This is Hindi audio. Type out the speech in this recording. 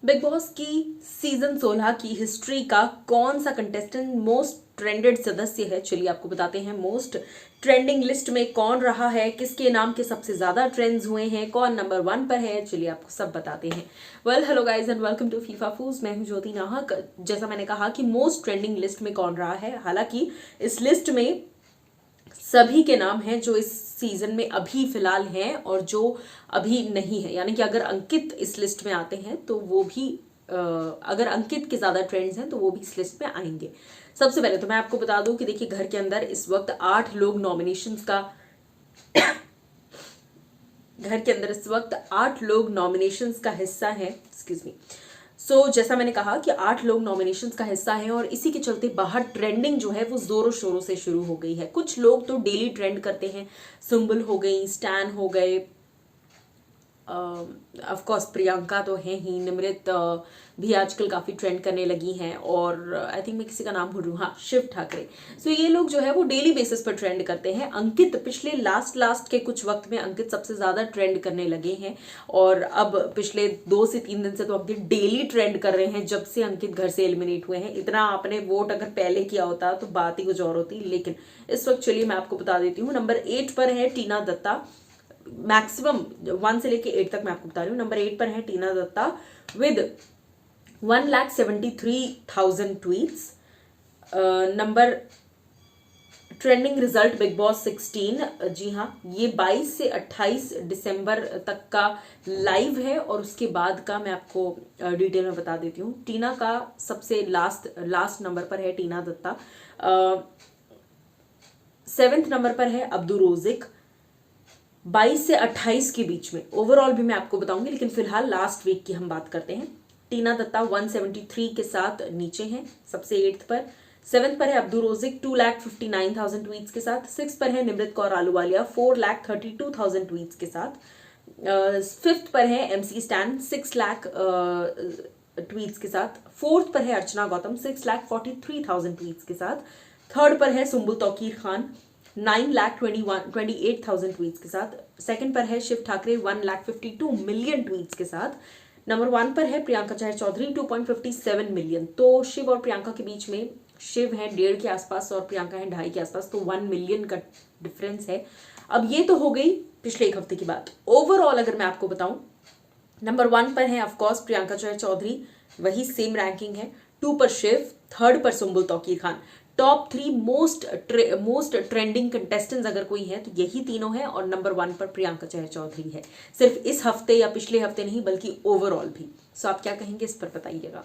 बिग बॉस की सीजन 16 की हिस्ट्री का कौन सा कंटेस्टेंट मोस्ट ट्रेंडेड सदस्य है, चलिए आपको बताते हैं। मोस्ट ट्रेंडिंग लिस्ट में कौन रहा है, किसके नाम के सबसे ज्यादा ट्रेंड्स हुए हैं, कौन नंबर 1 पर है, चलिए आपको सब बताते हैं। Well, hello guys and welcome to FIFA Fuse. मैं हूं ज्योति नाहक। जैसा मैंने कहा कि मोस्ट ट्रेंडिंग लिस्ट में कौन रहा है, हालांकि इस लिस्ट में सभी के नाम हैं जो इस सीजन में अभी फिलहाल हैं और जो अभी नहीं है, यानी कि अगर अंकित इस लिस्ट में आते हैं तो वो भी अगर अंकित के ज्यादा ट्रेंड्स हैं तो वो भी इस लिस्ट में आएंगे। सबसे पहले तो मैं आपको बता दूं कि देखिए, घर के अंदर इस वक्त 8 लोग नॉमिनेशंस का घर के अंदर इस वक्त 8 लोग नॉमिनेशंस का हिस्सा हैं। Excuse me. जैसा मैंने कहा कि 8 लोग नॉमिनेशंस का हिस्सा हैं और इसी के चलते बाहर ट्रेंडिंग जो है वो जोरों शोरों से शुरू हो गई है। कुछ लोग तो डेली ट्रेंड करते हैं, सुम्बुल हो गई, स्टैन हो गए, ऑफ कोर्स प्रियंका तो है ही, निमृत भी आजकल काफ़ी ट्रेंड करने लगी हैं, और आई थिंक मैं किसी का नाम भूल रही हूँ, हाँ, शिव ठाकरे। ये लोग जो है वो डेली बेसिस पर ट्रेंड करते हैं। अंकित पिछले लास्ट के कुछ वक्त में अंकित सबसे ज़्यादा ट्रेंड करने लगे हैं, और अब पिछले 2 से 3 दिन से तो अंकित डेली ट्रेंड कर रहे हैं जब से अंकित घर से एलिमिनेट हुए हैं। इतना आपने वोट अगर पहले किया होता तो बात ही कुछ और होती, लेकिन इस वक्त चलिए मैं आपको बता देती हूँ। नंबर 8 पर है टीना दत्ता। मैक्सिमम 1 से लेके 8 तक मैं आपको बता रही हूँ। नंबर 8 पर है Tina Datta with 1,73,000 tweets. Number trending result Bigg Boss 16, जी हाँ, ये 22 से 28 दिसंबर तक का लाइव है, और उसके बाद का मैं आपको डिटेल में बता देती हूँ। टीना का सबसे लास्ट नंबर पर है टीना दत्ता। 7th नंबर पर है अब्दू रोजिक। 22 से 28 के बीच में ओवरऑल भी मैं आपको बताऊंगी, लेकिन फिलहाल लास्ट वीक की हम बात करते हैं। टीना दत्ता 173 के साथ नीचे हैं, सबसे 8th पर। 7th पर है अब्दू रोजिक 2,59,000 ट्वीट्स के साथ। 6th पर है निमृत कौर आलूवालिया 4,32,000 ट्वीट्स के साथ। 5th पर है MC स्टैन 6 लाख ट्वीट्स के साथ। 4th पर है अर्चना गौतम 6,43,000 ट्वीट्स के साथ। 3rd पर है सुम्बुल तौकीर खान 9,28,000 ट्वीट्स के साथ। 2nd पर है शिव ठाकरे 1,52 मिलियन ट्वीट्स के साथ। नंबर 1 पर है प्रियंका चहर चौधरी 2.57 मिलियन। तो शिव और प्रियंका के बीच में शिव है 1.5 के आसपास और प्रियंका है 2.5 के आसपास, तो 1 मिलियन का डिफरेंस है। अब ये तो हो गई पिछले एक हफ्ते की बात। ओवरऑल अगर मैं आपको बताऊं, नंबर 1 पर है ऑफकोर्स प्रियंका चहर चौधरी, वही सेम रैंकिंग है। 2 पर शिव, 3rd पर Sumbul Tauqeer Khan. Top 3 most trending contestants अगर कोई है तो यही तीनों हैं, और नंबर 1 पर प्रियंका चहर चौधरी है। सिर्फ इस हफ्ते या पिछले हफ्ते नहीं, बल्कि ओवरऑल भी। आप क्या कहेंगे इस पर बताइएगा।